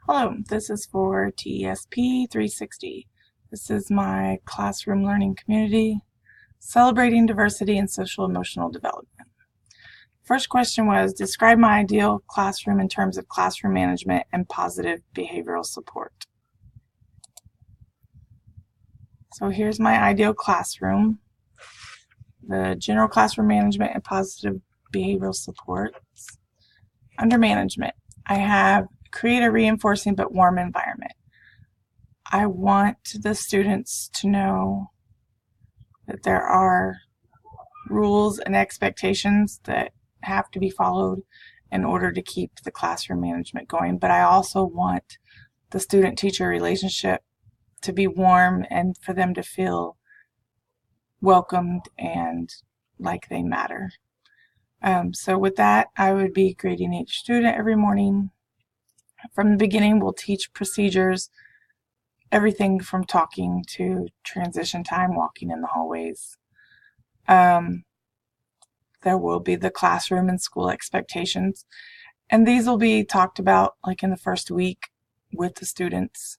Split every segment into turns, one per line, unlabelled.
Hello, this is for TESP 360. This is my classroom learning community, celebrating diversity and social emotional development. First question was, describe my ideal classroom in terms of classroom management and positive behavioral support. So here's my ideal classroom. The general classroom management and positive behavioral support. Under management, I have create a reinforcing but warm environment. I want the students to know that there are rules and expectations that have to be followed in order to keep the classroom management going, but I also want the student-teacher relationship to be warm and for them to feel welcomed and like they matter. So with that, I would be grading each student every morning. From the beginning, we'll teach procedures, everything from talking to transition time, walking in the hallways. There will be the classroom and school expectations, and these will be talked about like in the first week with the students.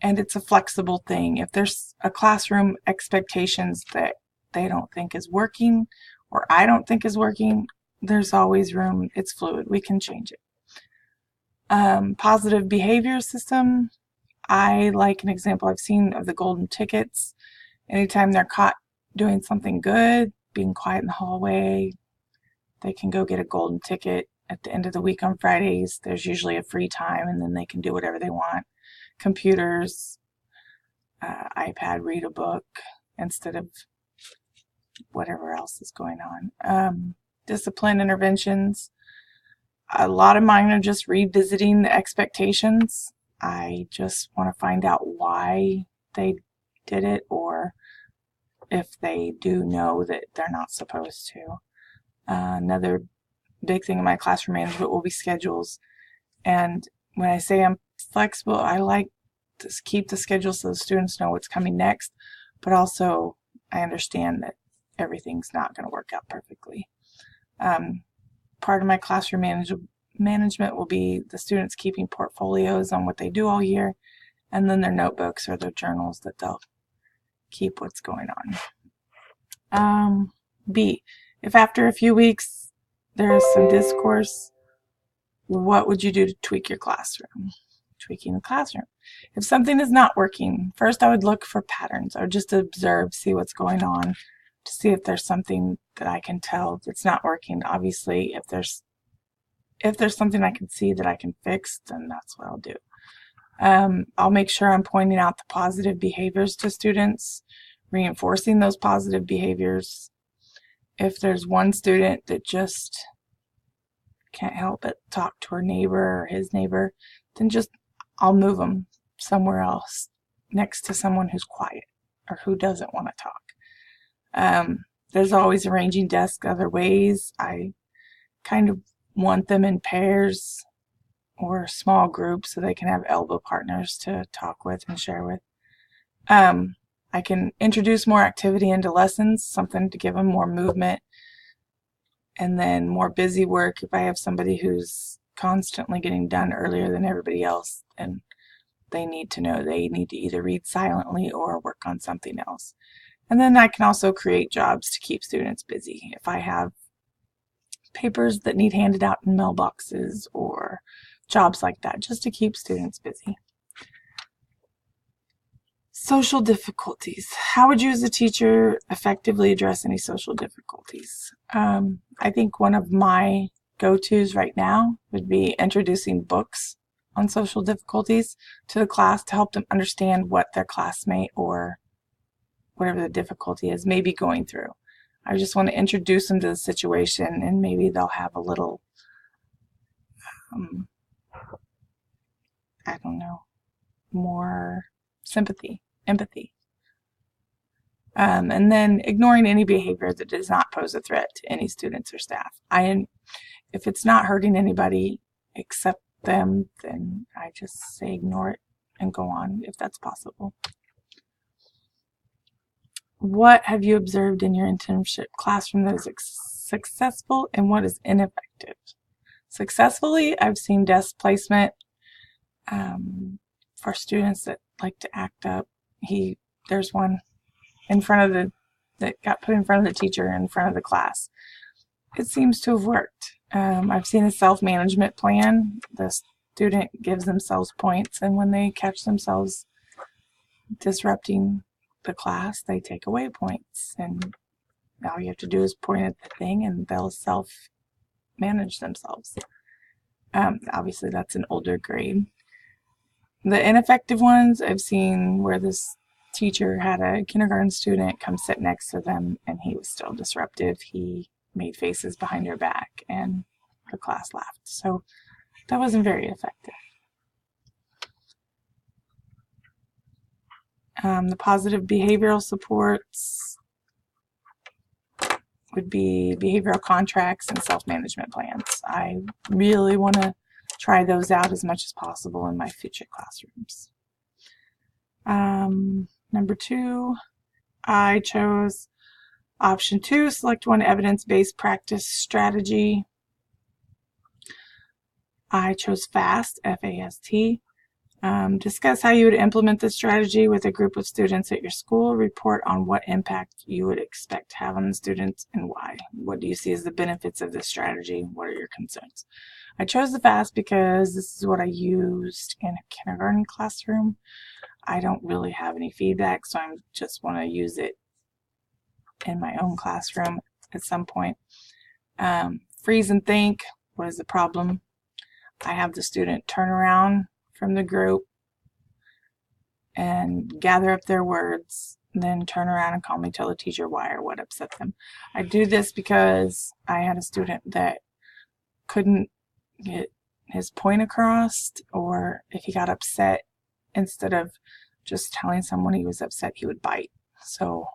And it's a flexible thing. If there's a classroom expectations that they don't think is working or I don't think is working, there's always room. It's fluid. We can change it. Positive behavior system. I like an example I've seen of the golden tickets. Anytime they're caught doing something good, being quiet in the hallway, they can go get a golden ticket. At the end of the week on Fridays, there's usually a free time and then they can do whatever they want. Computers, iPad, read a book instead of whatever else is going on. Discipline interventions. A lot of mine are just revisiting the expectations. I just want to find out why they did it or if they do know that they're not supposed to. Another big thing in my classroom management will be schedules. And when I say I'm flexible, I like to keep the schedule so the students know what's coming next, but also I understand that everything's not going to work out perfectly. Part of my classroom management will be the students keeping portfolios on what they do all year, and then their notebooks or their journals that they'll keep what's going on. B, if after a few weeks there is some discourse, what would you do to tweak your classroom? Tweaking the classroom. If something is not working, first I would look for patterns or just observe, see what's going on, to see if there's something that I can tell that's not working. Obviously, if there's something I can see that I can fix, then that's what I'll do. I'll make sure I'm pointing out the positive behaviors to students, reinforcing those positive behaviors. If there's one student that just can't help but talk to her neighbor or his neighbor, then I'll move them somewhere else next to someone who's quiet or who doesn't want to talk. There's always arranging desks other ways. I kind of want them in pairs or small groups so they can have elbow partners to talk with and share with. I can introduce more activity into lessons, something to give them more movement, and then more busy work. If I have somebody who's constantly getting done earlier than everybody else, and they need to know they need to either read silently or work on something else. And then I can also create jobs to keep students busy. If I have papers that need handed out in mailboxes or jobs like that, just to keep students busy. Social difficulties. How would you as a teacher effectively address any social difficulties? I think one of my go-tos right now would be introducing books on social difficulties to the class to help them understand what their classmate or whatever the difficulty is may be going through. I just want to introduce them to the situation, and maybe they'll have a little, I don't know, more sympathy, empathy. And then ignoring any behavior that does not pose a threat to any students or staff. If it's not hurting anybody except them, then I just say ignore it and go on if that's possible. What have you observed in your internship classroom that is successful and what is ineffective? Successfully, I've seen desk placement for students that like to act up. There's one in front of that got put in front of the teacher in front of the class. It seems to have worked. I've seen a self-management plan. The student gives themselves points, and when they catch themselves disrupting the class, they take away points. And all you have to do is point at the thing, and they'll self-manage themselves. Obviously, that's an older grade. The ineffective ones I've seen where this teacher had a kindergarten student come sit next to them, and he was still disruptive. He made faces behind her back, and the class laughed. So that wasn't very effective. The positive behavioral supports would be behavioral contracts and self-management plans. I really want to try those out as much as possible in my future classrooms. Number 2, I chose option 2, select one evidence-based practice strategy. I chose FAST, F-A-S-T. Discuss how you would implement this strategy with a group of students at your school. Report on what impact you would expect to have on the students and why. What do you see as the benefits of this strategy? What are your concerns? I chose the FAST because this is what I used in a kindergarten classroom. I don't really have any feedback, so I just want to use it in my own classroom at some point. Freeze and think. What is the problem? I have the student turn around from the group and gather up their words, then turn around and call me, tell the teacher why or what upset them. I do this because I had a student that couldn't get his point across, or if he got upset, instead of just telling someone he was upset, he would bite. So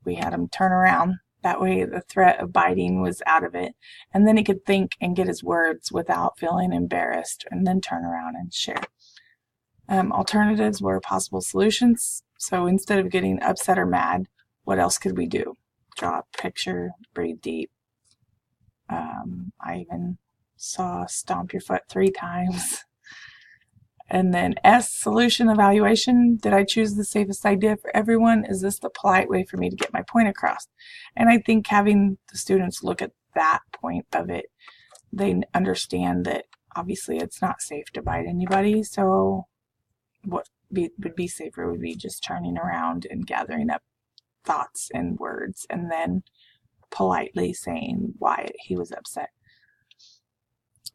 we had him turn around. That way the threat of biting was out of it. And then he could think and get his words without feeling embarrassed, and then turn around and share. Alternatives were possible solutions. So instead of getting upset or mad, what else could we do? Draw a picture, breathe deep. I even saw stomp your foot 3 times. And then S, solution evaluation. Did I choose the safest idea for everyone? Is this the polite way for me to get my point across? And I think having the students look at that point of it, they understand that obviously it's not safe to bite anybody. So what would be safer would be just turning around and gathering up thoughts and words, and then politely saying why he was upset.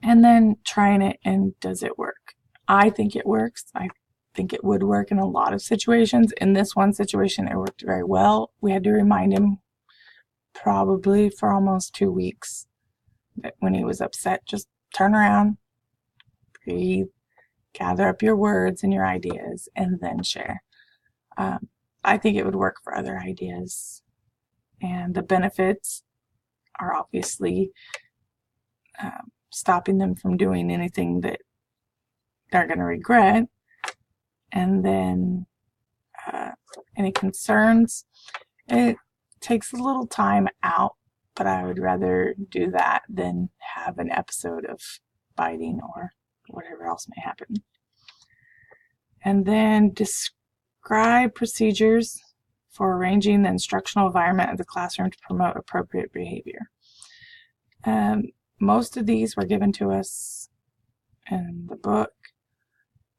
And then trying it, and does it work? I think it works. I think it would work in a lot of situations. In this one situation, it worked very well. We had to remind him probably for almost 2 weeks that when he was upset, just turn around, breathe, gather up your words and your ideas, and then share. I think it would work for other ideas. And the benefits are obviously stopping them from doing anything that they're going to regret. And then any concerns, it takes a little time out, but I would rather do that than have an episode of biting or whatever else may happen. And then describe procedures for arranging the instructional environment of the classroom to promote appropriate behavior. Most of these were given to us in the book.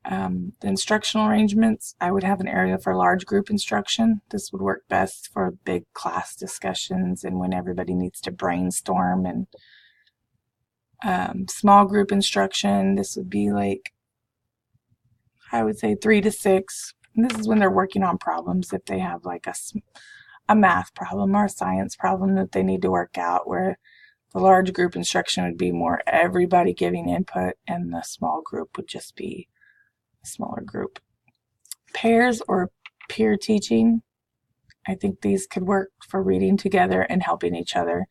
The instructional arrangements, I would have an area for large group instruction. This would work best for big class discussions and when everybody needs to brainstorm. And small group instruction, this would be like, I would say 3 to 6. And this is when they're working on problems. If they have like a math problem or a science problem that they need to work out, where the large group instruction would be more everybody giving input, and the small group would just be a smaller group. Pairs or peer teaching, I think these could work for reading together and helping each other.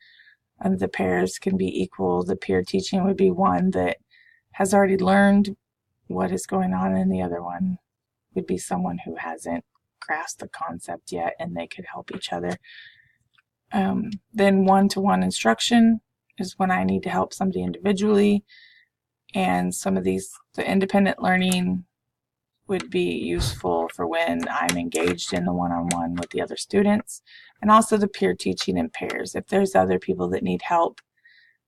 And the pairs can be equal. The peer teaching would be one that has already learned what is going on, and the other one would be someone who hasn't grasped the concept yet, and they could help each other. Then one-to-one instruction is when I need to help somebody individually, and some of these, the independent learning would be useful for when I'm engaged in the one-on-one with the other students, and also the peer teaching in pairs. If there's other people that need help,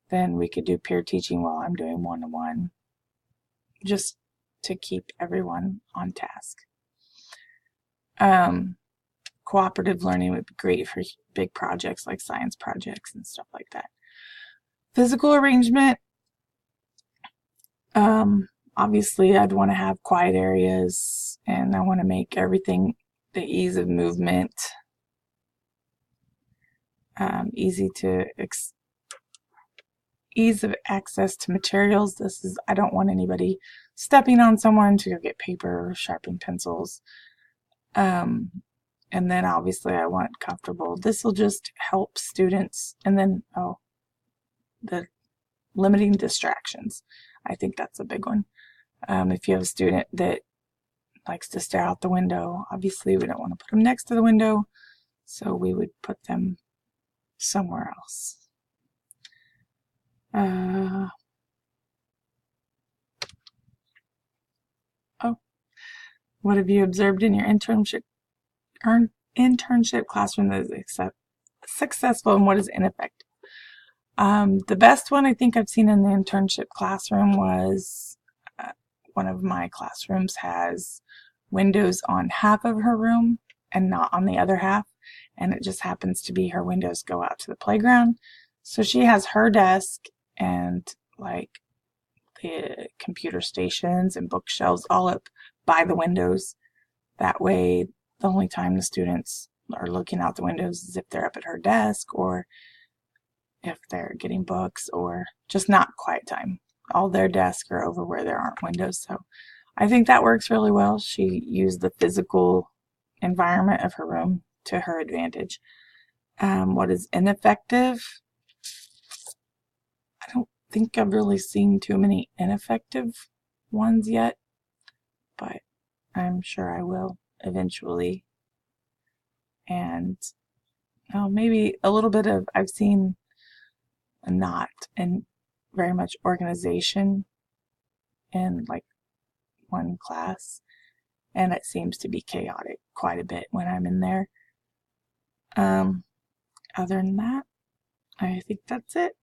then we could do peer teaching while I'm doing one-on-one, just to keep everyone on task. Cooperative learning would be great for big projects like science projects and stuff like that. Physical arrangement, obviously I'd want to have quiet areas, and I want to make everything, the ease of movement, ease of access to materials. I don't want anybody stepping on someone to go get paper or sharpen pencils. And then obviously I want comfortable. This will just help students. And then, the limiting distractions. I think that's a big one. If you have a student that likes to stare out the window, obviously we don't want to put them next to the window, so we would put them somewhere else. What have you observed in your internship classroom that is successful, and what is ineffective? The best one I think I've seen in the internship classroom was one of my classrooms has windows on half of her room and not on the other half, and it just happens to be her windows go out to the playground. So she has her desk and like the computer stations and bookshelves all up by the windows. That way the only time the students are looking out the windows is if they're up at her desk, or if they're getting books, or just not quiet time. All their desks are over where there aren't windows. So I think that works really well. She used the physical environment of her room to her advantage. What is ineffective? I don't think I've really seen too many ineffective ones yet, but I'm sure I will eventually. And maybe a little bit of, I've seen not and very much organization in like one class, and it seems to be chaotic quite a bit when I'm in there. Other than that, I think that's it.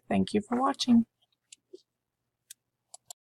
Thank you for watching.